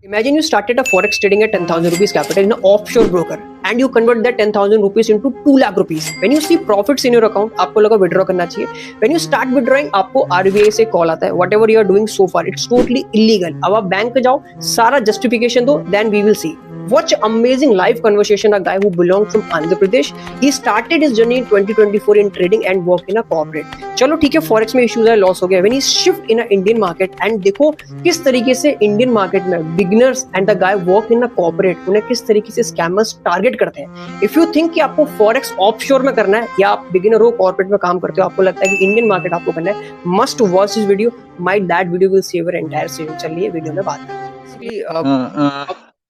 Imagine you started a forex trading at 10,000 rupees capital in an offshore broker and you convert that 10,000 rupees into 2 lakh rupees. When you see profits in your account, आपको लगा withdraw करना चाहिए. When you start withdrawing, आपको RBI से call आता है. Whatever you are doing so far, it's totally illegal. अब आप बैंक पे जाओ, सारा justification दो, then we will see. Watch amazing live conversation a guy who belongs from Andhra Pradesh. He started his journey in 2024 in trading and worked in a corporate. चलो ठीक है, forex में इश्यूज है, loss हो गया. When he shift in a Indian market and देखो किस तरीके से इंडियन मार्केट में beginners and the guy work in a corporate, उन्हें किस तरीके से स्कैमर्स टारगेट करते हैं. इफ यू थिंक कि आपको फॉरेक्स ऑफशोर में करना है या आप बिगिनर हो कॉर्पोरेट में काम करते हो, आपको लगता है कि इंडियन मार्केट आपको करना है, must watch this video. Might that video will save your entire saving. चलिए वीडियो में बात करते हैं.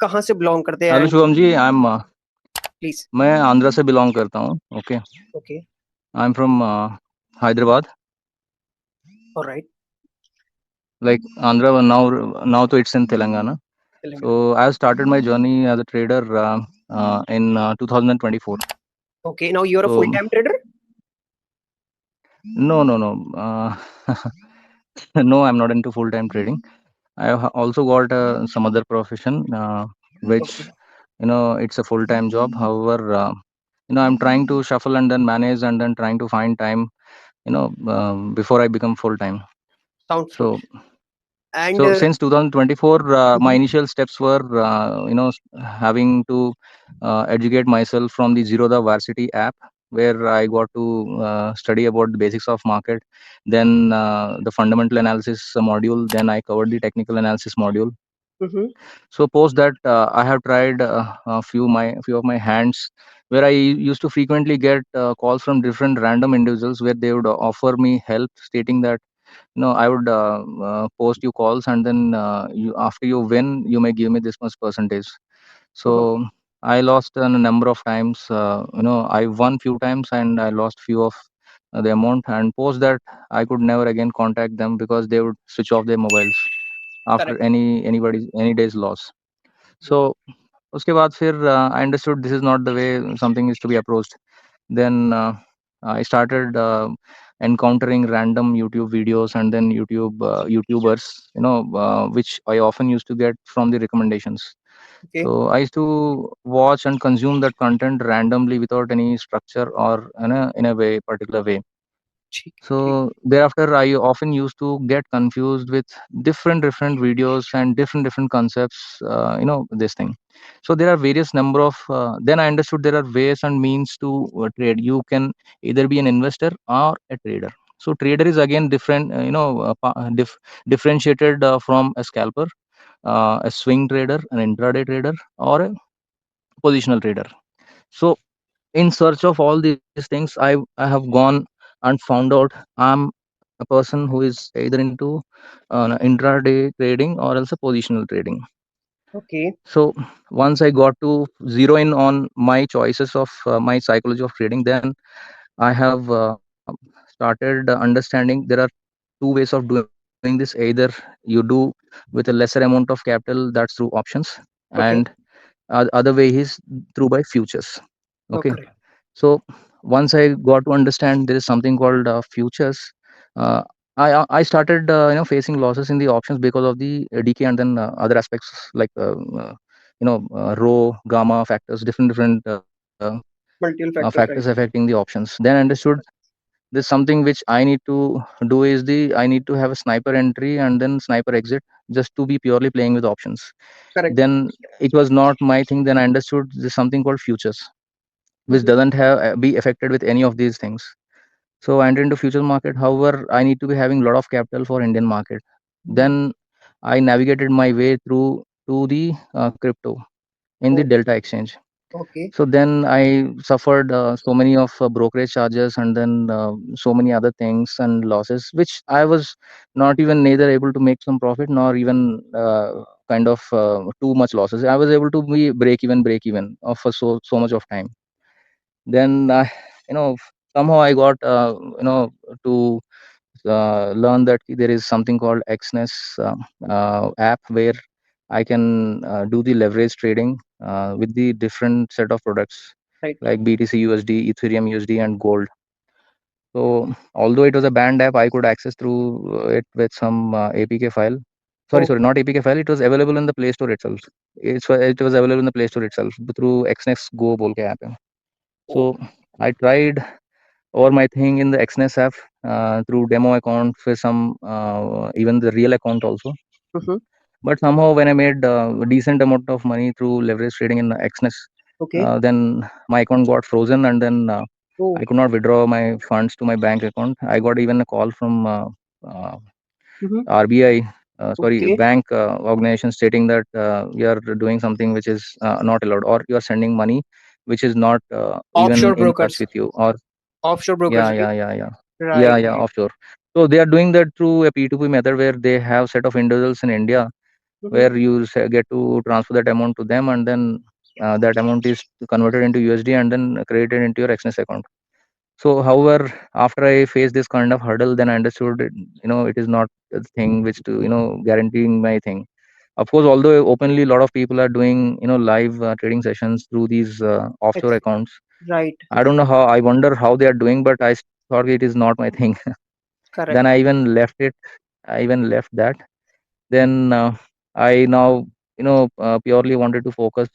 कहाँ से बिलोंग करते हैं? Hello Shubham ji, I am please. मैं आंध्रा से बिलोंग करता हूँ. Okay, okay, I am from Hyderabad. Alright. Like Andhra, now to it's in Telangana. So I have started my journey as a trader in 2024. Okay, now you're a So full-time trader? no. No, I'm not into full-time trading. I have also got some other profession, which it's a full-time job. However, I'm trying to shuffle and then manage and then trying to find time, before I become full-time. Sounds good. So And So since 2024, my initial steps were, having to educate myself from the Zerodha Varsity app, where I got to study about the basics of market, then the fundamental analysis module, then I covered the technical analysis module. So post that, I have tried a few of my hands, where I used to frequently get calls from different random individuals, where they would offer me help, stating that I would post you calls, and then you, after you win, you may give me this much percentage. So I lost a number of times. I won few times and I lost few of the amount. And post that, I could never again contact them because they would switch off their mobiles after any day's loss. So उसके बाद फिर I understood this is not the way something is to be approached. Then I started encountering random YouTube videos and then YouTubers, which I often used to get from the recommendations. So I used to watch and consume that content randomly without any structure or in a way particular way. So thereafter, I often used to get confused with different videos and different concepts. This thing. So there are various number of. Then I understood there are ways and means to trade. You can either be an investor or a trader. So trader is again different. Differentiated from a scalper, a swing trader, an intraday trader, or a positional trader. So in search of all these things, I have gone and found out I'm a person who is either into intraday trading or else a positional trading. So once I got to zero in on my choices of my psychology of trading, then I have started understanding there are two ways of doing this. Either you do with a lesser amount of capital, that's through options, and other way is through by futures. Okay. So once I got to understand there is something called futures, uh, I started facing losses in the options because of the decay and then other aspects like rho, gamma factors, different factors affecting the options. Then I understood there's something which I need to do is I need to have a sniper entry and then sniper exit just to be purely playing with options. Then it was not my thing. Then I understood there's something called futures which doesn't have be affected with any of these things. So I entered into futures market. However, I need to be having a lot of capital for Indian market. Then I navigated my way through to the crypto in the Delta exchange. So then I suffered so many of brokerage charges and then so many other things and losses, which I was not even neither able to make some profit nor even kind of too much losses. I was able to be break even for so much of time. Then somehow I got to learn that there is something called xness app where I can do the leverage trading with the different set of products like BTC USD, Ethereum USD, and gold. So although it was a banned app, I could access through it with some APK file. Sorry, Oh, sorry, not APK file. It was available in the Play Store itself. It was available in the Play Store itself through XNEX Go बोल के app है. oh. So I tried all my thing in the XNES app through demo account for some even the real account also. Mm-hmm. But somehow when I made a decent amount of money through leverage trading in XNES, Okay. then my account got frozen and then Oh. I could not withdraw my funds to my bank account. I got even a call from uh, Mm-hmm. RBI, sorry, Okay. bank organization stating that you are doing something which is not allowed, or you are sending money which is not even Offshore in touch brokers. with you, or Offshore yeah, brokers, right? yeah, yeah, yeah, yeah, Right, yeah, right. offshore. So they are doing that through a P2P method where they have set of individuals in India Mm-hmm. where you get to transfer that amount to them, and then that amount is converted into USD and then credited into your XNES account. So, however, after I faced this kind of hurdle, then I understood it, it is not a thing which to, guaranteeing my thing. Of course, although openly a lot of people are doing, live trading sessions through these offshore It's accounts. right. I don't know how, I wonder how they are doing, but I thought it is not my thing. Then Correct. I even left it. I even left that. Then I now, purely wanted to focus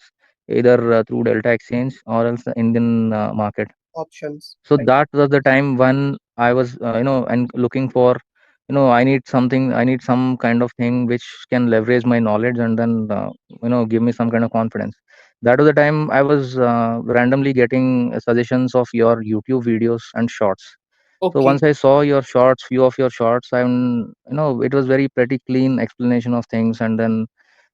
either through Delta Exchange or else the Indian market. Options. So Right. that was the time when I was and looking for, I need something, I need some kind of thing which can leverage my knowledge and then give me some kind of confidence. That was the time I was randomly getting suggestions of your YouTube videos and shorts. So Okay. once I saw your shorts, few of your shorts, it was very pretty clean explanation of things, and then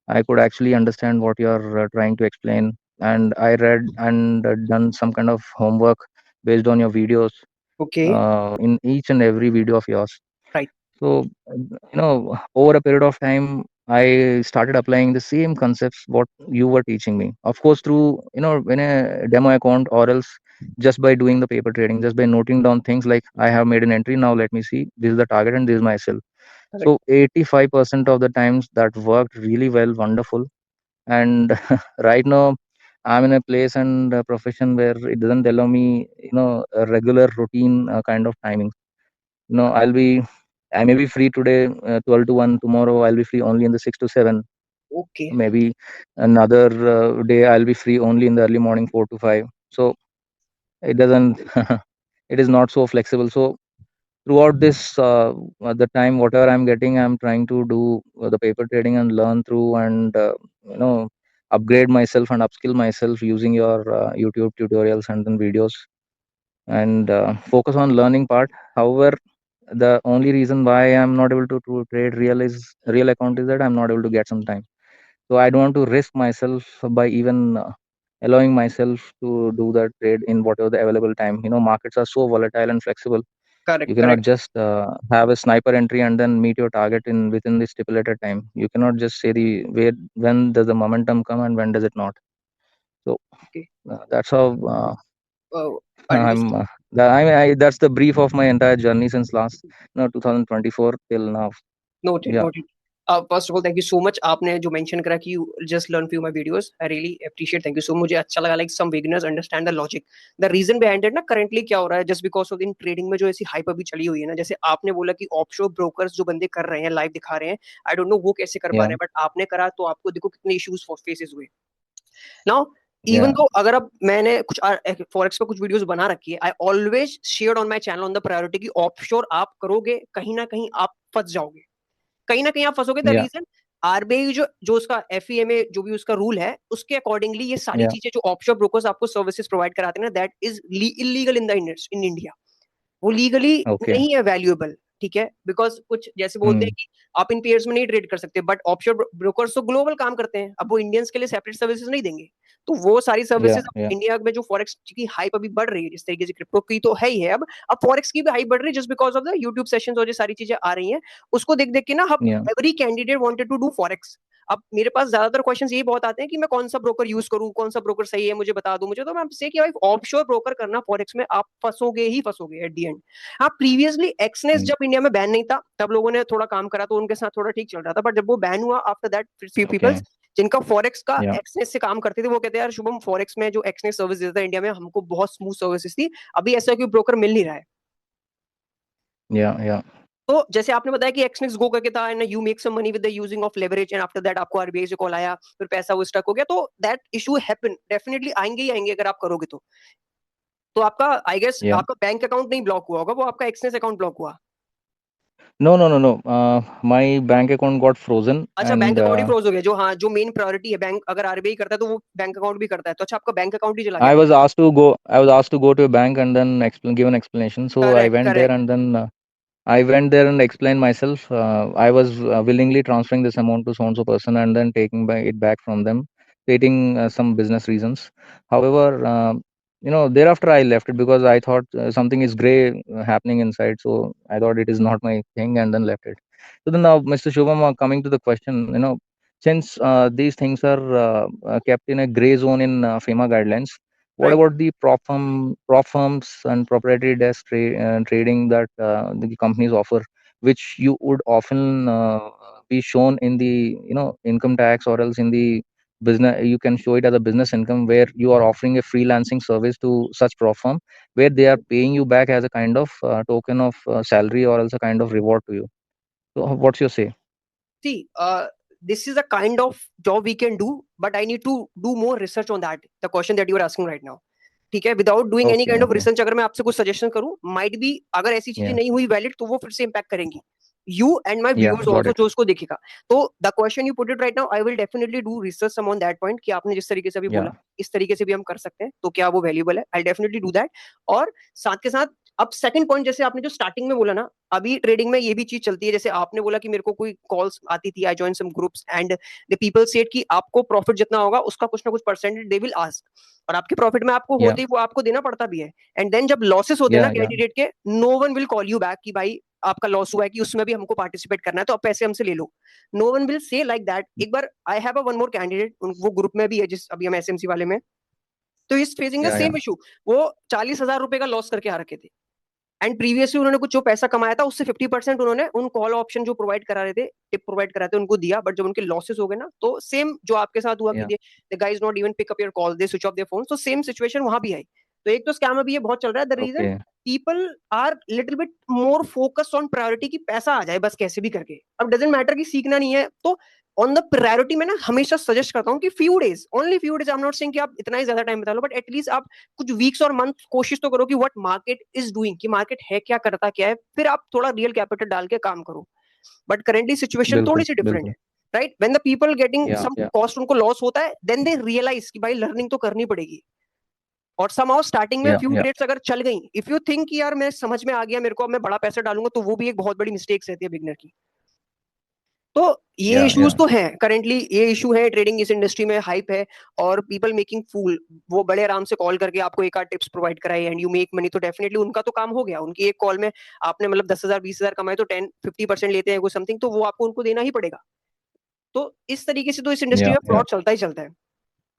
I could actually understand what you're trying to explain. And I read and done some kind of homework based on your videos Okay. in each and every video of yours. Right. So, over a period of time, I started applying the same concepts what you were teaching me. Of course, through, in a demo account, or else just by doing the paper trading, just by noting down things like I have made an entry. Now let me see. This is the target and this is my sell. Correct. So 85% of the times that worked really well, wonderful. And right now, I'm in a place and a profession where it doesn't allow me, a regular routine kind of timing. I may be free today, 12 to 1. Tomorrow, I'll be free only in the 6 to 7. Okay. Maybe another day, I'll be free only in the early morning, 4 to 5. So it doesn't, it is not so flexible. So throughout this, the time, whatever I'm getting, I'm trying to do the paper trading and learn through and, upgrade myself and upskill myself using your YouTube tutorials and then videos and focus on learning part. However, the only reason why I'm not able to trade real account is that I'm not able to get some time. So I don't want to risk myself by even allowing myself to do that trade in whatever the available time. Markets are so volatile and flexible. Correct. You cannot Correct. just have a sniper entry and then meet your target in within the stipulated time. You cannot just say the where when does the momentum come and when does it not. So Okay. that's how Oh, I'm. understood. That's the brief of my entire journey since last 2024 till now. Noted. Yeah, Noted. First of all thank you so much आपने जो mention करा कि you just learn few my videos I really appreciate thank you so मुझे अच्छा लगा like some beginners understand the logic the reason behind it ना currently क्या हो रहा है just because of in trading में जो ऐसी हाइप अभी चली हुई है ना जैसे आपने बोला कि ऑफशोर ब्रोकर्स जो बंदे कर रहे हैं लाइव दिखा रहे हैं आई डोंट नो वो कैसे कर पा yeah, रहे हैं बट आपने करा तो आपको देखो कितने इश्यूज फेसेस हुए नाउ इवन yeah, दो अगर अब मैंने कुछ फॉरेक्स पे कुछ वीडियोस बना रखी है I always shared on my channel on the priority की ऑफशोर आप करोगे कहीं ना कहीं आप फंस जाओगे कहीं ना कहीं आप फंसोगे द yeah, रीजन आरबीआई जो जो उसका एफईएमए जो भी उसका रूल है उसके अकॉर्डिंगली ये सारी yeah. चीजें जो ऑफशोर ब्रोकर्स आपको सर्विसेज प्रोवाइड कराते हैं ना that is illegal in the in India वो लीगली Okay. नहीं है वैल्यूएबल ठीक है बिकॉज कुछ जैसे बोलते हैं Hmm. कि आप इन पेयर्स में नहीं ट्रेड कर सकते बट ऑफशोर ब्रोकर्स तो ग्लोबल काम करते हैं अब वो इंडियंस के लिए सेपरेट सर्विसेज नहीं देंगे तो वो सारी Yeah, सर्विसेज yeah, इंडिया में जो फॉरेक्स की हाइप अभी बढ़ रही है जिस तरीके से क्रिप्टो की तो है ही है अब फॉरेक्स की भी हाइप बढ़ रही है just because of the YouTube sessions और ये सारी चीजें आ रही हैं उसको देख देख के ना हम yeah, every candidate wanted to do forex अब मेरे पास ज्यादातर क्वेश्चंस यही बहुत आते हैं कि मैं कौन सा ब्रोकर यूज करूं कौन सा ब्रोकर सही है मुझे बता दो मुझे तो मैं आपसे कि भाई ऑफशोर ब्रोकर करना फॉरेक्स में आप फंसोगे ही फंसोगे एट द एंड हाँ प्रीवियसली एक्सनेस hmm. जब इंडिया में बैन नहीं था तब लोगों ने थोड़ा काम करा तो उनके साथ थोड़ा ठीक चल रहा था बट जब वो बैन हुआ after that few Okay. Peoples जिनका फॉरेक्स का Yeah, एक्सनेस से काम करते थे वो कहते हैं यार शुभम फॉरेक्स में जो एक्सनेस सर्विस देता है इंडिया में हमको बहुत स्मूथ सर्विसेज थी अभी ऐसा कोई ब्रोकर मिल नहीं रहा है yeah, yeah. तो जैसे आपने बताया कि एक्सनेक्स गो करके था and you make some money with the using of leverage and after that आपको आरबीआई से कॉल आया, फिर पैसा वो स्टक हो गया, तो दैट इशू हैपन, डेफिनेटली आएंगे ही आएंगे अगर आप करोगे तो आपका आई गेस Yeah. आपका बैंक अकाउंट नहीं ब्लॉक हुआ होगा, वो आपका एक्सनेस अकाउंट ब्लॉक हुआ। No, no, no, no. My bank account got frozen, अच्छा, बैंक and अकाउंट ही फ्रोज हो गया, जो हाँ जो मेन प्रायोरिटी है, बैंक अगर आरबीआई करता है तो वो बैंक अकाउंट भी करता है, तो अच्छा आपका बैंक अकाउंट ही चला गया I था। was asked to go. I was asked to go to a bank and then give an explanation. So I correct went there, correct. and then I went there and explained myself. I was willingly transferring this amount to so and so person and then taking it back from them, stating some business reasons. However, thereafter I left it because I thought something is gray happening inside. So I thought it is not my thing and then left it. So then now, Mr. Shubham, coming to the question, since these things are kept in a gray zone in FEMA guidelines, what right. about the prop firms and proprietary desk trading that the companies offer, which you would often be shown in the income tax, or else in the business you can show it as a business income, where you are offering a freelancing service to such prop firm, where they are paying you back as a kind of token of salary, or else a kind of reward to you. So what's your say? See, this is a kind of job we can do, but I need to do more research on that, the question that you are asking right now. ठीक है, without doing any Okay, kind of okay. Research अगर मैं आपसे कुछ suggestion करूं, might be अगर ऐसी चीजें Yeah, नहीं हुई वैलिड तो वो फिर से इम्पैक्ट करेंगी you and my yeah, viewers got also it. जो उसको देखेगा। तो the question you put it right now, I will definitely do research some on that point कि आपने जिस तरीके से अभी बोला Yeah, इस तरीके से भी हम कर सकते हैं, तो क्या वो वैल्यूबल है, आई डेफिनेटली डू दैट। और साथ के साथ अब सेकंड पॉइंट, जैसे आपने जो स्टार्टिंग में बोला ना, अभी ट्रेडिंग में ये भी चीज चलती है, जैसे आपने बोला कि मेरे को कोई कॉल्स आती थी, I join some groups and the people said कि आपको प्रॉफिट जितना होगा उसका कुछ ना कुछ परसेंटेज दे विल आस्क, और आपके प्रॉफिट में आपको yeah, होते ही वो आपको देना पड़ता भी है। एंड देन जब लॉसेस होते हैं ना yeah, yeah, कैंडिडेट के, no one will call you back कि भाई आपका लॉस हुआ है कि उसमें भी हमको पार्टिसिपेट करना है तो आप पैसे हमसे ले लो। No one will say like that. एक बार I have a one more candidate, वो ग्रुप में भी है जिस अभी हम एसएमसी वाले में, तो is facing the yeah, yeah, same issue. वो 40,000 रुपए का लॉस करके आ रखे थे, एंड प्रीवियसली उन्होंने कुछ जो पैसा कमाया था उससे 50% उन्होंने उन कॉल ऑप्शन जो प्रोवाइड करा रहे थे, टिप प्रोवाइड करा थे उनको दिया, बट जब उनके लॉसेस हो गए ना, तो सेम जो आपके साथ हुआ कि yeah. The guys not even pick up your call, they switch off their phone, तो सेम सिचुएशन वहां भी आई। तो एक तो स्कैम अभी ये बहुत चल रहा है, the reason Okay. People are little bit more focused on priority की पैसा आ जाए बस कैसे भी करके, अब डजेंट मैटर कि सीखना नहीं है, तो ऑन द प्रायोरिटी में ना हमेशा सजेस्ट करता हूँ कि few days, only few days, I am not saying कि आप इतना ही ज्यादा टाइम बता लो, बट एटलीस्ट आप कुछ वीक्स और मंथ कोशिश तो करो कि व्हाट मार्केट इज डूइंग, कि मार्केट है क्या, करता क्या है, फिर आप थोड़ा रियल कैपिटल डाल के काम करो। बट करेंटली सिचुएशन थोड़ी बिल्कुल, सी डिफरेंट बिल्कुल. है, right? When the people getting Yeah, some yeah, cost, उनको लॉस होता है, देन दे रियलाइज कि भाई लर्निंग तो करनी पड़ेगी। और समहाउ स्टार्टिंग में yeah, फ्यू yeah, ट्रेड्स अगर चल गई, इफ यू थिंक कि यार मैं समझ में आ गया मेरे को, अब मैं बड़ा पैसा डालूंगा, तो वो भी एक बहुत बड़ी मिस्टेक्स रहती है बिगनर की। तो ये yeah, इश्यूज yeah, तो हैं करेंटली, ये इशू है, ट्रेडिंग इस इंडस्ट्री में हाइप है, और पीपल मेकिंग फूल, वो बड़े आराम से कॉल करके आपको एक आध टिप्स प्रोवाइड कराए एंड यू मेक मनी, तो डेफिनेटली उनका तो काम हो गया, उनकी एक कॉल में आपने मतलब 10,000 20,000 कमाए, तो 10-50% लेते हैं कोई समथिंग, तो वो आपको उनको देना ही पड़ेगा। तो इस तरीके से तो इस इंडस्ट्री yeah, में yeah, फ्रॉड चलता ही चलता है।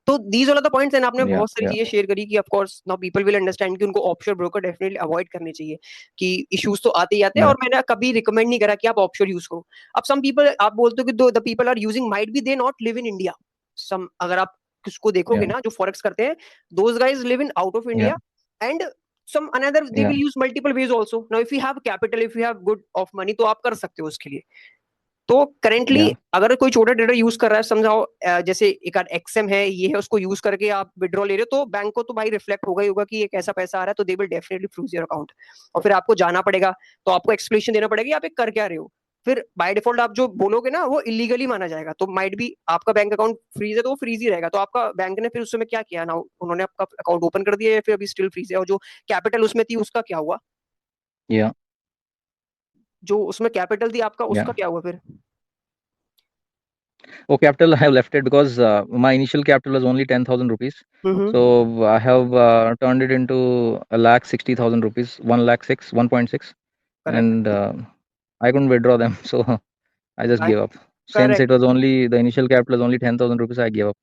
तो these all the points, and आपने yeah, बहुत सारी yeah, चीजें शेयर करी कि of course now people will understand कि उनको ऑफशोर ब्रोकर डेफिनेटली अवॉइड करने चाहिए, कि इश्यूज तो आते ही आते हैं, yeah, और मैंने कभी रिकमेंड नहीं करा कि आप ऑफशोर यूज करो। अब सम पीपल, आप बोलते हो कि दो the people are using, might be they not live in India, some अगर आप किसको देखोगे yeah, ना जो फॉरेक्स करते हैं, those guys live in out of yeah, India, and some another they yeah, will use multiple ways also. Now if you have capital, if you have good of money, तो आप कर सकते हो उसके लिए। तो करेंटली yeah, अगर कोई छोटा ट्रेडर यूज कर रहा है, समझाओ जैसे एक आध एक्सएम है, ये है, उसको यूज करके आप विड्रॉ ले रहे हो, तो बैंक को तो भाई रिफ्लेक्ट होगा ही होगा कि एक ऐसा पैसा आ रहा है, तो they will definitely freeze your account, और फिर आपको जाना पड़ेगा, तो आपको एक्सप्लेनेशन देना पड़ेगा आप एक कर क्या रहे हो। फिर बाय डिफॉल्ट आप जो बोलोगे ना वो इलीगली माना जाएगा, तो माइट भी आपका बैंक अकाउंट फ्रीज है तो वो फ्रीज ही रहेगा, तो आपका बैंक ने फिर उस समय क्या किया ना, उन्होंने आपका अकाउंट ओपन कर दिया या फिर अभी स्टिल फ्रीज है, और जो कैपिटल उसमें थी उसका क्या हुआ, yeah, जो उसमें कैपिटल थी आपका yeah. उसका क्या हुआ फिर? Oh, capital, I have left it because my initial capital was only 10,000 rupees. Hmm. So I have turned it into a lakh 60,000 rupees, 1,06,000, 1.6, correct and I couldn't withdraw them. So I just gave up. Since it correct was only the initial capital was only 10,000 rupees, I gave up.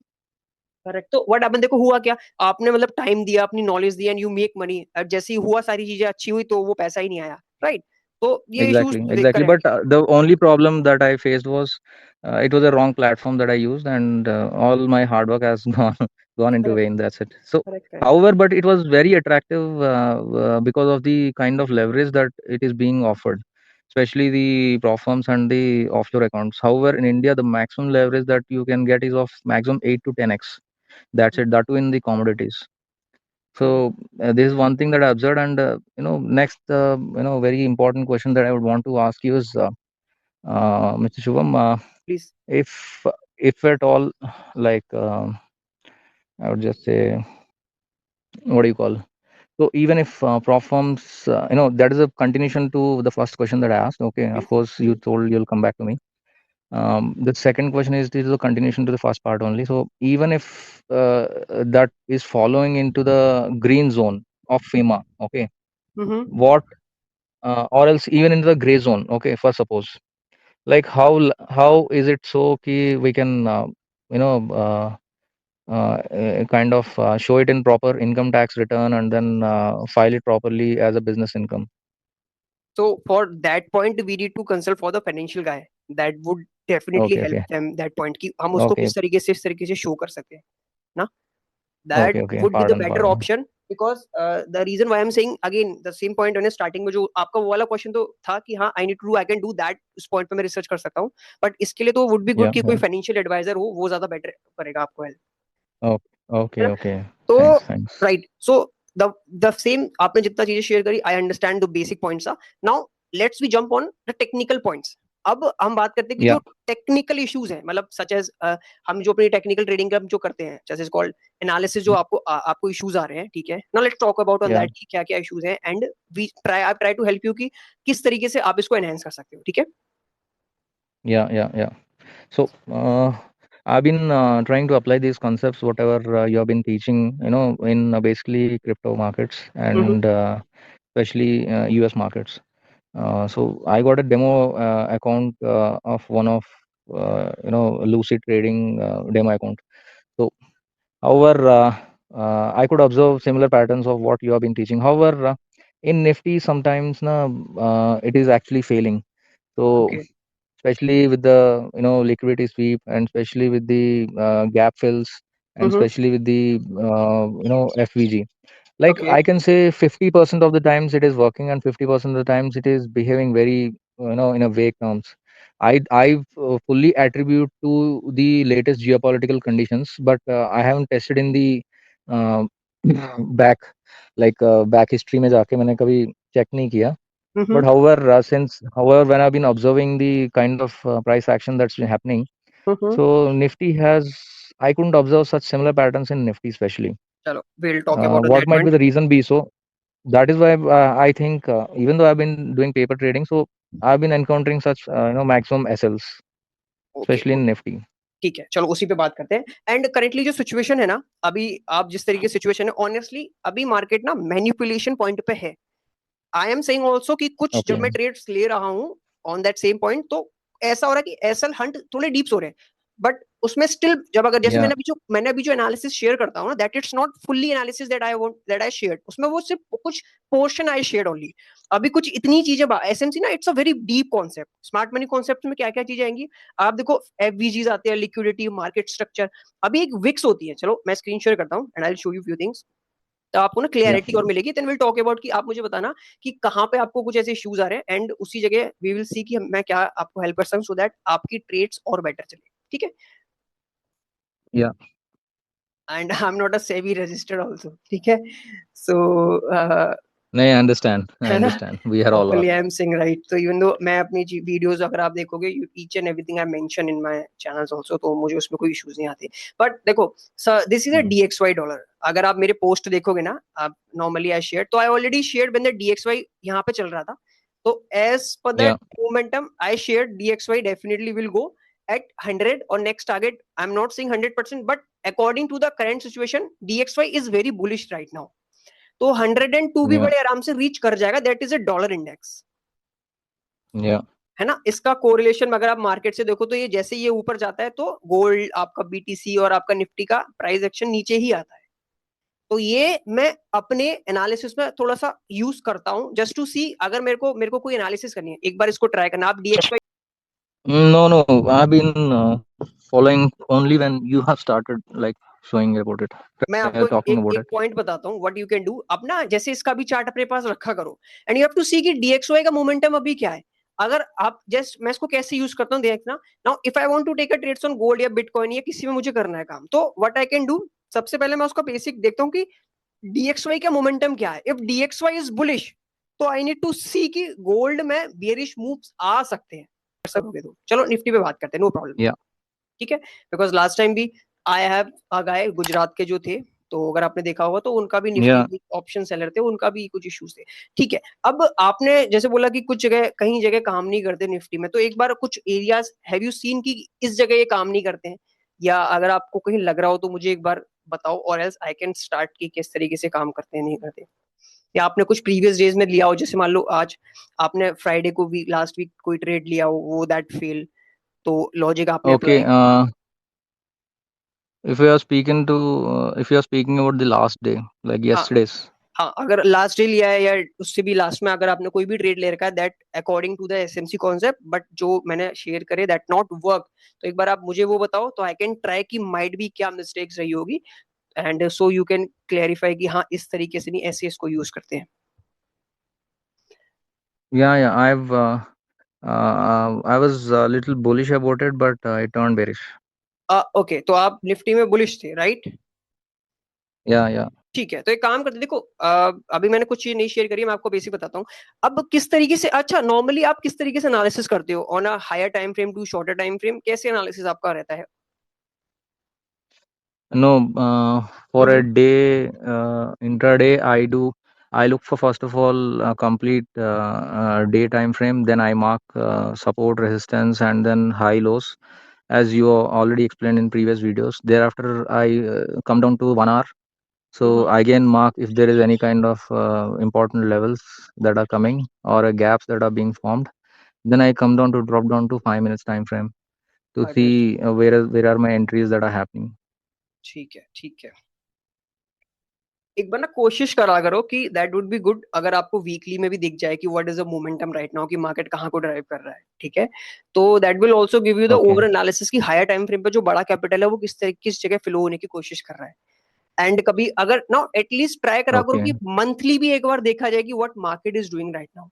Correct. तो what happened, देखो हुआ क्या, आपने मतलब time दिया, अपनी knowledge the, and you make money, अब जैसे ही हुआ सारी चीजें अच्छी हुई तो वो पैसा ही नहीं आया, राइट? तो ये issues Exactly, exactly. But correct the only problem that I faced was it was a wrong platform that I used, and all my hard work has gone into correct vain. That's it. So, correct correct. however, but it was very attractive because of the kind of leverage that it is being offered. especially the prop firms and the offshore accounts. However, in India, the maximum leverage that you can get is of maximum 8 to 10x. That's it. That too in the commodities. So this is one thing that I observed, and next, very important question that I would want to ask you is, Mr. Shubham, Please. if if at all, like I would just say, what do you call? So even if prop firms, that is a continuation to the first question that I asked. Okay, of Please. course, you told you'll come back to me. The second question is this is a continuation to the first part only. So even if that is following into the green zone of FEMA, okay, Mm-hmm. what or else even into the gray zone, okay, for suppose, like how is it so key we can you know kind of show it in proper income tax return and then file it properly as a business income? So for that point, we need to consult for the financial guy. That would definitely Okay, help okay, them that point कि हम उसको okay, किस तरीके से इस तरीके से show कर सकते हैं ना. That okay, okay. would be the Pardon, better pardon. option because the reason why I'm saying again the same point on starting में जो आपका वो वाला question तो था कि हाँ I need to do I can do that उस point पे मैं research कर सकता हूँ but इसके लिए तो would be good Yeah, कि yeah. कोई financial advisor हो वो ज़्यादा better करेगा आपको help. Okay, है okay, ना. okay. तो Thanks, thanks. Right so the same आपने जितना चीजें शेयर करी I understand the basic points. Now let's we jump on the technical points. अब हम बात करते हैं कि जो Yeah, टेक्निकल इश्यूज हैं मतलब सच एज हम जो अपनी टेक्निकल ट्रेडिंग का जो करते हैं जैसे कॉल्ड एनालिसिस जो आपको इश्यूज आ रहे हैं ठीक है. Now let's talk about on yeah, that कि क्या क्या इश्यूज हैं and we try to help you कि किस तरीके से आप इसको एनहांस कर सकते हो. ठीक है. yeah, yeah, yeah. So, I've been trying to apply these concepts, whatever you have been teaching, in basically crypto markets hmm. and especially US markets. So I got a demo account of one of Lucid Trading demo account. So, however, I could observe similar patterns of what you have been teaching. However, in Nifty, sometimes it is actually failing. So Okay. especially with the liquidity sweep and especially with the gap fills and hmm. especially with the FVG, like Okay. I can say 50% of the times it is working and 50% of the times it is behaving very in a vague terms. I fully attribute to the latest geopolitical conditions, but I haven't tested in the uh, back back history में जाके मैंने कभी check नहीं किया. But hmm. however, when I've been observing the kind of price action that's been happening, hmm. so Nifty I couldn't observe such similar patterns in Nifty especially. चलो we'll talk about on What that might be point. the reason be? So that is why I think even though I've been doing paper trading, so I've been encountering such maximum SLs, okay. especially in Nifty. ठीक है चलो उसी पे बात करते हैं. And currently जो situation है ना अभी आप जिस तरीके से सिचुएशन है ऑनेस्टली अभी मार्केट ना मैनिपुलेशन पॉइंट पे है. आई एम सेइंग ऑल्सो कि कुछ जब Okay. मैं ट्रेड्स ले रहा हूं ऑन दैट सेम पॉइंट तो ऐसा हो रहा है कि एसएल हंट थोड़े डीप्स हो रहे हैं बट उसमें स्टिल जब अगर जैसे Yeah. मैंने अभी जो एनालिसिस शेयर करता हूं ना that it's not fully analysis that I shared उसमें वो सिर्फ कुछ पोर्शन आई शेयर्ड ओनली. अभी कुछ इतनी चीजें एसएमसी ना it's a very deep concept. Smart money concept में क्या क्या चीजें आएंगी आप देखो एफवीजीज आते हैं लिक्विडिटी मार्केट स्ट्रक्चर. अभी एक विक्स होती है चलो मैं स्क्रीन शेयर करता हूँ and I will show you few things तो आपको ना Yeah. क्लियरिटी और मिलेगी. देन विल टॉक अबाउट कि आप मुझे बताना कि कहाँ पे आपको कुछ ऐसे इश्यूज आ रहे हैं एंड उसी जगह वी विल सी कि मैं क्या आपको हेल्प कर सकूं सो दैट आपकी ट्रेड्स और बेटर चले. ठीक है. Yeah. And I am not a SEBI registered also. ठीक है. सो No, I understand. I है ना. understand. We are all Hopefully are. I am saying right. तो इवन दो मैं अपनी वीडियोस अगर आप देखोगे each and everything I mention in my channels also तो मुझे उसमें कोई इश्यूज नहीं आते. बट देखो sir this is a DXY dollar. अगर आप मेरे पोस्ट देखोगे ना आप नॉर्मली आई शेयर तो I already shared when the DXY यहाँ पे चल रहा था. तो as per that Yeah. Momentum I share DXY definitely will go at 100 or next target. I'm not saying 100% but according to the current situation DXY is very bullish right now. तो 102 भी Yeah. बड़े आराम से reach कर जाएगा. That is a dollar index. Yeah. है ना. इसका कोरिलेशन अगर आप मार्केट से देखो तो ये जैसे ये ऊपर जाता है तो गोल्ड आपका बीटीसी और आपका निफ्टी का प्राइस एक्शन नीचे ही आता है. तो ये मैं अपने एनालिसिस में थोड़ा सा यूज करता हूं जस्ट टू सी अगर मेरे को कोई एनालिसिस करनी है एक बार इसको ट्राई करना. आप DXY No, no. I've been following only when you have started like showing about it, मैं आपको talking एक about एक it. पॉइंट बताता हूँ व्हाट यू कैन डू. अपना जैसे इसका भी चार्ट अपने पास रखा करो एंड यू हैव टू सी कि डीएक्सवाई का मोमेंटम अभी क्या है. अगर आप जस्ट, मैं इसको कैसे यूज करता हूँ देखना, now if I want to take a trades on gold या बिटकॉइन या किसी में मुझे करना है काम, तो व्हाट आई कैन डू, सबसे पहले मैं उसका बेसिक देखता हूँ कि डीएक्सवाई का मोमेंटम क्या है। इफ डीएक्सवाई इज बुलिश, तो आई नीड टू सी कि गोल्ड में बेरिश मूव्स आ सकते हैं, कर सकोगे तो। चलो निफ्टी पे बात करते हैं, नो प्रॉब्लम, Yeah. ठीक है। बिकॉज लास्ट टाइम भी आई हैव अ गाय गुजरात के जो थे, तो अगर आपने देखा होगा तो उनका भी निफ्टी Yeah. ऑप्शन सेलर थे, उनका भी कुछ इश्यूज थे, ठीक है। अब आपने जैसे बोला कि कुछ जगह, कहीं जगह काम नहीं करते निफ्टी में, तो एक बार कुछ एरियाज हैव यू सीन कि इस जगह ये काम नहीं करते हैं, या अगर आपको कहीं लग रहा हो तो मुझे एक बार बताओ, और एल्स आई कैन स्टार्ट कि किस तरीके से काम करते हैं नहीं करते। या आपने कुछ प्रीवियस डेज में लिया हो, जैसे मान लो आज आपने फ्राइडे को वीक, लास्ट वीक कोई ट्रेड लिया हो, वो दैट फेल, तो लॉजिक आपने Okay. Apply. If you are speaking to, if you are speaking about the last day, like हाँ yesterday's. हाँ, अगर लास्ट डे लिया है या उससे भी लास्ट में अगर आपने कोई भी ट्रेड ले रखा है that according to the SMC concept, but जो मैंने शेयर करे दैट नॉट वर्क, तो एक बार आप मुझे वो बताओ, तो आई कैन ट्राई कि माइट भी क्या मिस्टेक्स रही होगी, and so you can clarify कि हाँ इस तरीके से नहीं, ऐसे इसको यूज करते हैं। Yeah, yeah. I was a little bullish about it, but it turned bearish. Okay, तो आप निफ्टी में बुलिश थे, राइट? Yeah, yeah. ठीक है, तो एक काम करते, देखो अभी मैंने कुछ चीज नहीं शेयर करी है, मैं आपको बेसिक बताता हूँ। अब किस तरीके से, अच्छा नॉर्मली आप किस तरीके से एनालिसिस करते हो, on a higher time frame to shorter time frame, कैसे एनालिसिस आपका रहता है? No, for a hmm. day, intraday, I look for first of all complete day time frame. Then I mark support, resistance, and then high lows, as you already explained in previous videos. Thereafter, I come down to 1 hour. So I again mark if there is any kind of important levels that are coming or gaps that are being formed. Then I come down to drop down to 5 minutes time frame to Understood. see where are my entries that are happening. ठीक है, ठीक है। एक बार ना कोशिश करा करो कि दैट वुड बी गुड, अगर आपको वीकली में भी दिख जाए कि what is the momentum right now, कि मार्केट कहाँ को ड्राइव कर रहा है, ठीक है। तो that will also give you the Okay. Over analysis की हायर टाइम फ्रेम पे जो बड़ा कैपिटल है वो किस तरह, किस जगह फ्लो होने की कोशिश कर रहा है। एंड कभी अगर ना एटलीस्ट ट्राई करा करो Okay. कि मंथली भी एक बार देखा जाए कि what market is doing right now,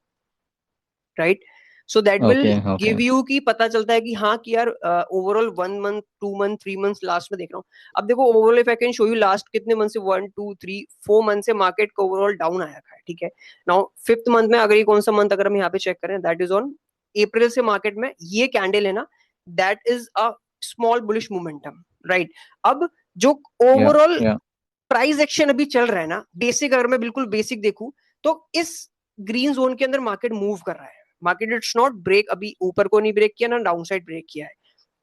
right. So that will Okay. Okay. Give you की पता चलता है कि हाँ कि यार overall 1 month, 2 month, 3 month last में देख रहा हूँ। अब देखो overall if I can show you last कितने मंथ से, 1 2 3 4 मंथ से मार्केट का ओवरऑल डाउन आया है, ठीक है। नाउ फिफ्थ मंथ में अगर ये कौन सा मंथ अगर हम यहाँ पे चेक करें, दैट इज ऑन अप्रैल से मार्केट में ये कैंडल है ना, that is a small bullish momentum, right. अब जो Yeah. Overall Yeah. Price action अभी चल रहा है ना, बेसिक अगर मैं बिल्कुल बेसिक देखूं, तो इस ग्रीन जोन के अंदर मार्केट मूव कर रहा है। मार्केट इट्स नॉट ब्रेक, अभी ऊपर को नहीं ब्रेक किया ना डाउन साइड ब्रेक किया है,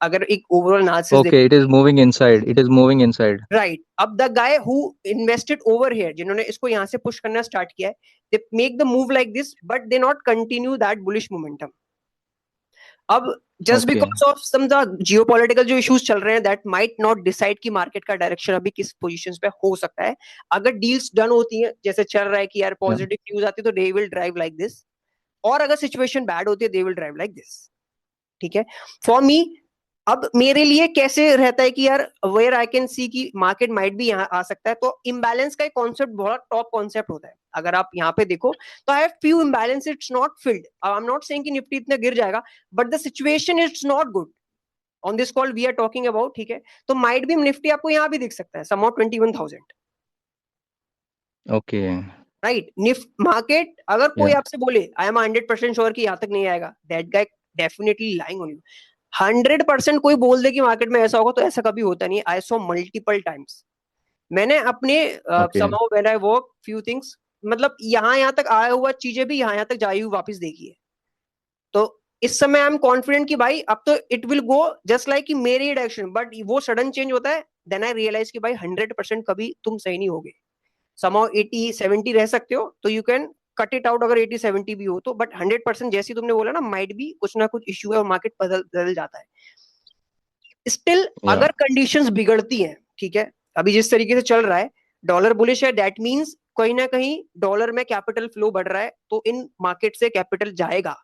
अगर एक ओवरऑल एनालिसिस Okay. देखो। It is moving inside. It is moving inside. Right, अब the guy who invested over here, जिन्होंने इसको यहाँ से पुश करना स्टार्ट किया है, they make the move like this, but they not continue that bullish momentum. अब just Okay. Because of some the geopolitical जो इश्यूज चल रहे हैं, दैट माइट नॉट डिसाइड कि मार्केट का डायरेक्शन अभी किस पोजीशंस पे हो सकता है। अगर डील्स डन होती हैं, जैसे चल रहा है कि यार Yeah. पॉजिटिव न्यूज आती है, तो they will drive like this, और अगर सिचुएशन बैड होती है, they will drive like this, ठीक है। फॉर मी, अब मेरे लिए कैसे रहता है कि यार वेयर आई कैन सी कि मार्केट माइट भी यहाँ आ सकता है, तो इम्बैलेंस का एक कॉन्सेप्ट बहुत टॉप कॉन्सेप्ट होता है। अगर आप यहाँ पे देखो तो I have few imbalance, it's not filled, I am not saying कि निफ्टी इतना गिर जाएगा, but the situation it's not good on this call we are talking about, ठीक है। तो माइट भी निफ्टी आपको यहाँ भी दिख सकता है somehow 21,000, Okay. Right. Nifty market अगर कोई Yeah. आपसे बोले आई एम 100% श्योर कि यहाँ तक नहीं आएगा, that guy definitely lying on you. 100% कोई बोल दे कि मार्केट में ऐसा होगा, तो ऐसा कभी होता नहीं। आई सॉ मल्टीपल टाइम्स, मैंने अपने Okay. somehow when I work few things, मतलब यहाँ तक आया हुआ चीजें भी यहाँ तक जाई हुई वापस देखी है। तो इस समय आई एम कॉन्फिडेंट कि भाई अब तो it will go just like कि मेरे डायरेक्शन, बट वो सडन चेंज होता है, देन आई रियलाइज कि भाई 100% कभी तुम सही नहीं होगे। समहाउ 80-70 रह सकते हो, तो you can cut it out अगर 80-70 भी हो तो, बट 100% जैसे तुमने बोला ना, माइट भी कुछ ना कुछ इश्यू है और मार्केट बदल बदल जाता है। Still Yeah. अगर कंडीशंस बिगड़ती हैं, ठीक है, अभी जिस तरीके से चल रहा है, डॉलर बुलिश है, दैट मींस कहीं ना कहीं डॉलर में कैपिटल फ्लो बढ़ रहा है, तो इन मार्केट से कैपिटल जाएगा,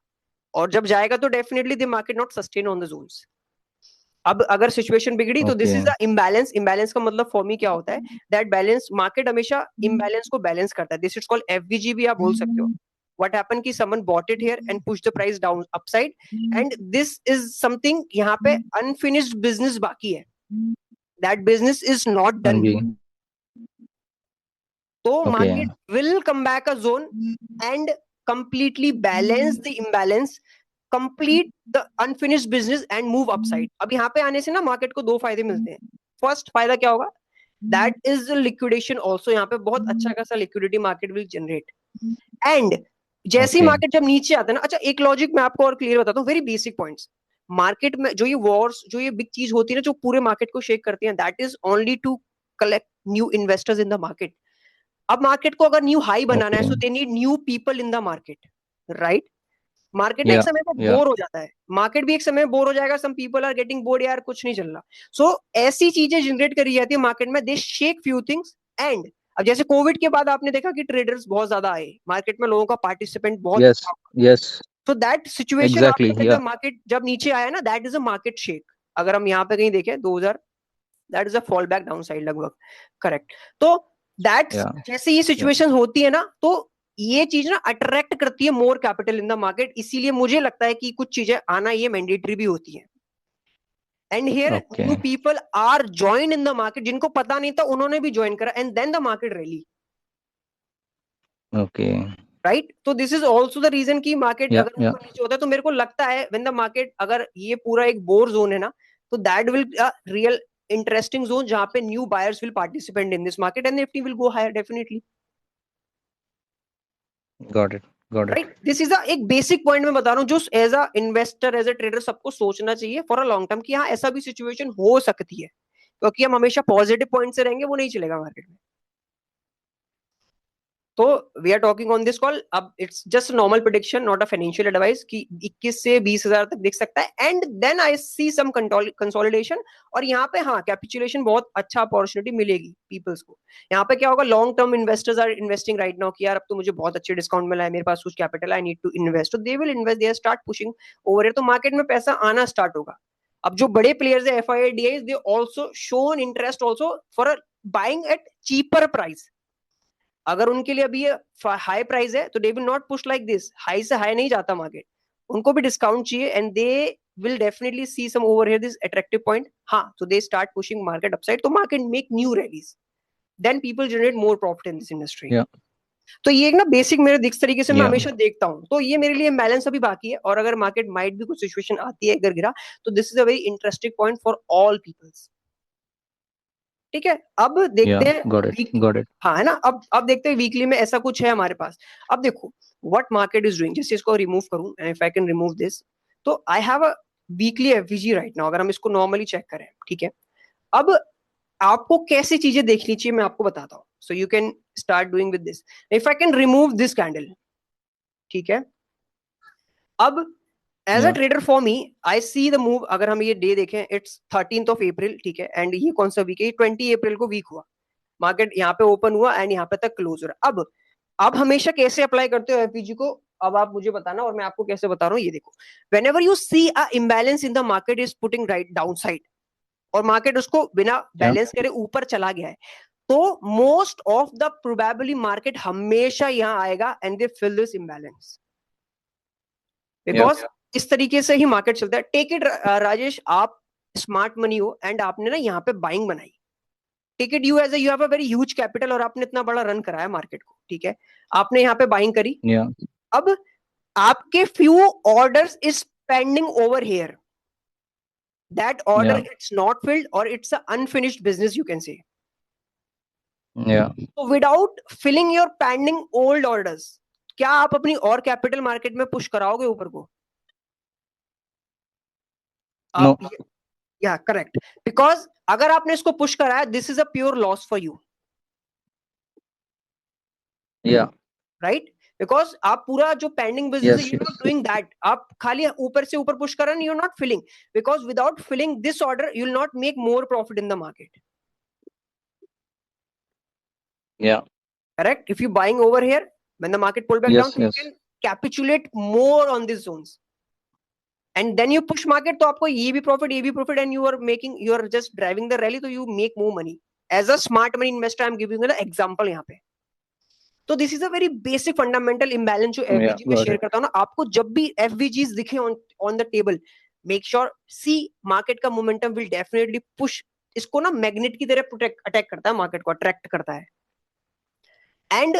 और जब जाएगा तो definitely the market not sustain on the zones. अब अगर सिचुएशन बिगड़ी तो this is Okay. The imbalance. Imbalance का मतलब फॉर मी क्या होता है, दैट बैलेंस, मार्केट हमेशा इम्बैलेंस को बैलेंस करता है, दिस इज कॉल्ड एफवीजी भी आप बोल सकते हो। what happened कि someone bought it here and pushed the price down upside, and this is something यहाँ पे unfinished business बाकी है, that business is not हाँ done. जी, तो okay, market will come back a zone and completely balance the imbalance, complete the unfinished business and move upside. अब यहाँ पे आने से ना मार्केट को दो फायदे मिलते हैं. फर्स्ट फायदा क्या होगा, दैट इज लिक्विडेशन ऑल्सो. यहाँ पे बहुत अच्छा खासा liquidity market will generate. And जैसे ही okay, मार्केट जब नीचे आता है ना, अच्छा एक लॉजिक मैं आपको और क्लियर बताता हूँ, वेरी बेसिक पॉइंट्स. मार्केट में जो ये वॉर्स, जो ये बिग चीज होती है ना, जो पूरे मार्केट को शेक करती है, that is only to collect new investors in the market. अब मार्केट को अगर न्यू हाई बनाना है, okay, so they need new people in the market, right. Market ना एक yeah, समय पर yeah, बोर हो जाता है, मार्केट भी एक समय बोर हो जाएगा. Some people are getting bored, यार कुछ नहीं चल रहा. सो ऐसी चीजें जनरेट करी जाती है मार्केट में, दे शेक फ्यू थिंग्स. एंड अब जैसे कोविड के बाद आपने देखा कि ट्रेडर्स बहुत ज्यादा आए मार्केट में, लोगों का पार्टिसिपेंट बहुत. yes, yes, तो that situation exactly, after yeah, the market जब नीचे आया ना, that is a market shake. अगर हम यहाँ पे कहीं देखें 2000, that is a fall back down side लगभग, करेक्ट. तो दैट yeah, जैसे ये yeah, सिचुएशन होती है ना, तो ये चीज ना अट्रैक्ट करती है more capital in the market. इसीलिए मुझे लगता है कि कुछ चीजें आना ये मैंडेटरी भी होती है. And here new okay, people are join in the market, जिनको पता नहीं था उन्होंने भी ज्वाइन करा, and then the market rally, okay, right. तो this is also the reason की मार्केट yeah, अगर yeah, ऊपर नीचे होता है, तो मेरे को लगता है व्हेन द मार्केट, अगर ये पूरा एक बोर जोन है ना, तो that will real interesting zone जहां पे new buyers will participate in this market and Nifty will go higher definitely, got it, got it, right. This is एक बेसिक पॉइंट मैं बता रहा हूँ जो as a investor, as a trader सबको सोचना चाहिए फॉर अ लॉन्ग टर्म, कि हाँ ऐसा भी सिचुएशन हो सकती है. क्योंकि हम हमेशा पॉजिटिव पॉइंट से रहेंगे वो नहीं चलेगा मार्केट में. तो we are talking on this call. अब it's just normal prediction, not a financial advice, कि 21 से 20,000 तक दिख सकता है. And then I see some consolidation. और यहाँ पे हाँ कैपिचुलेशन, बहुत अच्छा अपॉर्चुनिटी मिलेगी पीपल्स को. यहाँ पे क्या होगा, long term investors are investing right now, कि यार अब तो मुझे बहुत अच्छे डिस्काउंट मिला है, मेरे पास कुछ capital, I need to invest. तो they will invest, they start pushing over. तो मार्केट में पैसा आना स्टार्ट होगा. अब जो बड़े प्लेयर्स है, FIIs, they also shown interest also for buying at cheaper price. अगर उनके लिए अभी ये हाई प्राइस है, तो they will not push like this. High से हाई नहीं जाता मार्केट, उनको भी डिस्काउंट चाहिए, and they will definitely see some over here this attractive point. हाँ, तो they start pushing market upside, तो market make new rallies, then people generate more profit in this industry. yeah, तो ये एक ना बेसिक मेरे दिख तरीके से मैं yeah, हमेशा देखता हूँ. तो ये मेरे लिए बैलेंस अभी बाकी है, और अगर मार्केट माइट भी कुछ सिचुएशन आती है अगर गिरा, तो this is a very interesting point for all peoples. ठीक है, अब देखते yeah, हैं got it, week. got it, हाँ है ना, अब देखते हैं वीकली में ऐसा कुछ है हमारे पास. अब देखो व्हाट मार्केट इज डूइंग. जैसे इसको रिमूव करूं, and if I can remove this, तो I have a weekly FVG right now. अगर हम इसको नॉर्मली चेक करें, ठीक है. अब आपको कैसी चीजें देखनी चाहिए मैं आपको बताता हूँ. So you can start doing with this. If I can remove this candle, ठीक है. अब as a yeah, trader for me, I see the move. अगर हम ये डे देखें, इट्स 13th ऑफ अप्रैल, ठीक है. एंड ये कौन सा वीक है, 20 अप्रैल को वीक हुआ. मार्केट यहाँ पे ओपन हुआ एंड यहाँ पे तक क्लोज हो रहा. अब आप हमेशा कैसे अप्लाई करते हो एफपीजी को, अब आप मुझे बताना, और मैं आपको कैसे बता रहा हूँ. ये देखो, whenever you see a imbalance in the market is putting right down side, और मार्केट उसको बिना yeah, बैलेंस करे ऊपर चला गया है, तो most of the probably market हमेशा यहाँ आएगा and they fill this imbalance, yeah, because इस तरीके से ही मार्केट चलता है. टेक इट राजेश, आप स्मार्ट मनी हो एंड आपने ना यहाँ पे बाइंग बनाई. Take it you as you have a very huge capital, और आपने इतना बड़ा रन कराया मार्केट को, ठीक है. आपने यहाँ पे बाइंग करी. yeah, अब आपके few orders is pending over here, that order yeah, it's not filled, और it's a unfinished business, you can say. yeah, तो without filling your pending old orders, क्या आप अपनी और कैपिटल मार्केट में पुश कराओगे ऊपर को? no, आप, या करेक्ट, बिकॉज अगर आपने इसको पुश कराया, this is a pure loss for you, yeah, right. Because आप पूरा जो पेंडिंग बिजनेस है, yes, you not yes, doing that. आप खाली ऊपर से ऊपर पुश कर रहे हैं, you are not filling, because without filling this order you will not make more profit in the market, yeah, correct. If you buying over here, when the market pull back down, yes, so you yes, can capitulate more on these zones, and then you push market, तो आपको ये भी profit, and you are just driving the rally, so you make more money. As a smart money investor, I'm giving you an example यहाँ पे. तो this is a very basic fundamental imbalance जो FVG में share करता हूं ना आपको, जब भी एफवीजीज दिखे on the table, make sure see market का मोमेंटम विल डेफिनेटली पुश इसको ना, मैग्नेट की तरह अटैक करता है, मार्केट को अट्रैक्ट करता है। एंड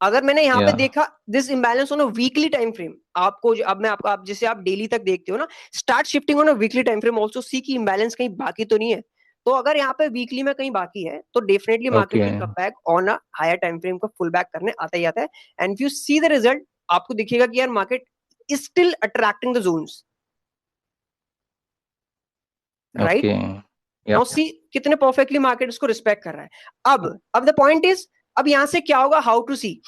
अगर मैंने यहाँ पे देखा this imbalance on a weekly time frame, आपको अब मैं आपको, आप जैसे आप डेली तक देखते हो ना, start shifting on a weekly time frame also, see की इम्बैलेंस कहीं बाकी तो नहीं है। तो अगर यहाँ पे वीकली में कहीं बाकी है तो definitely market will come back on a higher time frame को फुल बैक करने आता ही आता है। And you see the result, आपको दिखेगा कि यार market is still attracting the zones, right? Now see कितने परफेक्टली मार्केट इसको रिस्पेक्ट कर रहा है। अब द पॉइंट इज, अब यहां से क्या होगा, how to see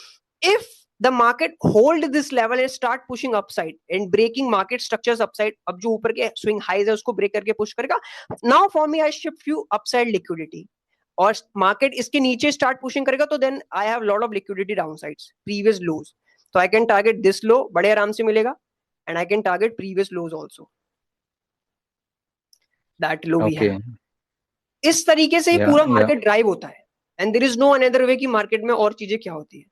if the market hold this level and start pushing upside and breaking market structures upside, अब जो ऊपर के स्विंग हाइज है उसको ब्रेक करके पुश करेगा, now for me I shift few upside liquidity, और मार्केट इसके नीचे स्टार्ट पुशिंग करेगा तो then I have lot of liquidity down sides previous lows, तो I can target this low बड़े आराम से मिलेगा, and I can target previous lows also, that low we have. इस तरीके से पूरा मार्केट ड्राइव होता है, and there is no another way कि मार्केट में और चीजें क्या होती है,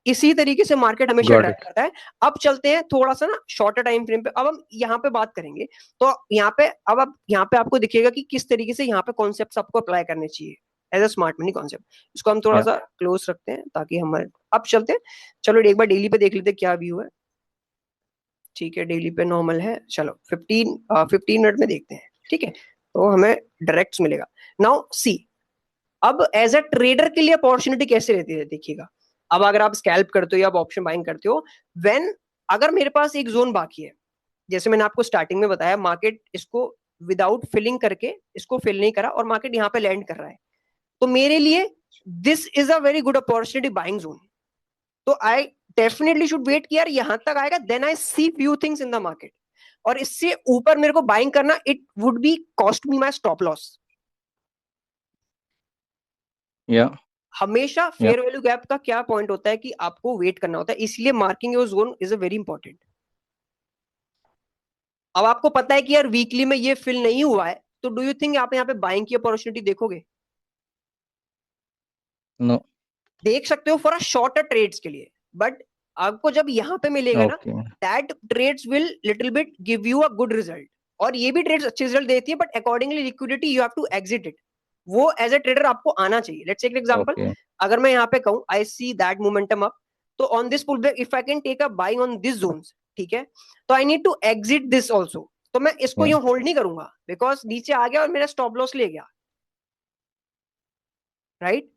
इसी तरीके से मार्केट हमेशा ड्राइव करता है। अब चलते हैं थोड़ा सा ना शॉर्टर टाइम फ्रेम पे, अब हम यहाँ पे बात करेंगे। तो यहाँ पे अब यहाँ पे आपको दिखेगा कि किस तरीके से यहाँ पे कॉन्सेप्ट्स आपको अप्लाई करने चाहिए as a smart money concept. इसको हम थोड़ा सा क्लोज रखते हैं ताकि हमारे, अब चलते हैं, चलो एक बार डेली पे देख लेते क्या व्यू है। ठीक है, डेली पे नॉर्मल है, चलो 15 मिनट में देखते हैं, ठीक है, तो हमें डायरेक्ट मिलेगा। नाउ सी, अब एज अ ट्रेडर के लिए अपॉर्चुनिटी कैसे रहती है, देखिएगा। अब अगर आप स्कैल्प करते हो या आप ऑप्शन बाइंग करते हो, व्हेन अगर मेरे पास एक जोन बाकी है, जैसे मैंने आपको स्टार्टिंग में बताया, मार्केट इसको विदाउट फिलिंग करके इसको फिल नहीं करा और मार्केट यहाँ पे लैंड कर रहा है, तो मेरे लिए this is a very good opportunity buying zone. तो आई डेफिनेटली शुड वेट कि यार यहां तक आएगा, then I see few things in the market, और इससे ऊपर मेरे को बाइंग करना, it would be cost me my stop loss. हमेशा फेयर वैल्यू गैप का क्या पॉइंट होता है कि आपको वेट करना होता है, इसलिए marking your zone is a very important. अब आपको पता है कि यार वीकली में ये फिल नहीं हुआ है, तो डू यू थिंक आप यहाँ पे बाइंग की अपॉर्चुनिटी देखोगे? नो, देख सकते हो फॉर अ शॉर्टर ट्रेड्स के लिए, बट आपको जब यहाँ पे मिलेगा ना, that trades will little bit give you a good result, और ये भी ट्रेड्स अच्छे रिजल्ट देती है, but accordingly liquidity you have to exit it, वो एज ए ट्रेडर आपको आना चाहिए। लेट्स टेक एन एग्जांपल, अगर मैं यहाँ पे कहूँ I see that momentum up, तो on this pull back if I can take a buying on this zones, ठीक है, तो I need to exit this also, तो मैं इसको यूं होल्ड नहीं करूंगा बिकॉज नीचे आ गया और मेरा स्टॉप लॉस ले गया, right?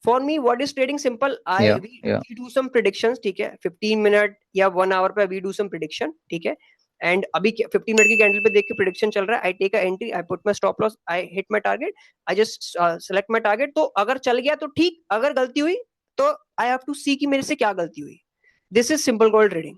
For me what is trading simple, we do some predictions, ठीक है, 15 मिनट या 1 आवर पे वी डू सम प्रिडिक्शन, ठीक है, एंड अभी 15 मिनट की कैंडल पे देख के प्रिडिक्शन चल रहा है, I take a entry, I put my stop loss, I hit my target, I just select my target, तो अगर चल गया तो ठीक, अगर गलती हुई तो आई हैव टू सी कि मेरे से क्या गलती हुई। This is simple gold trading.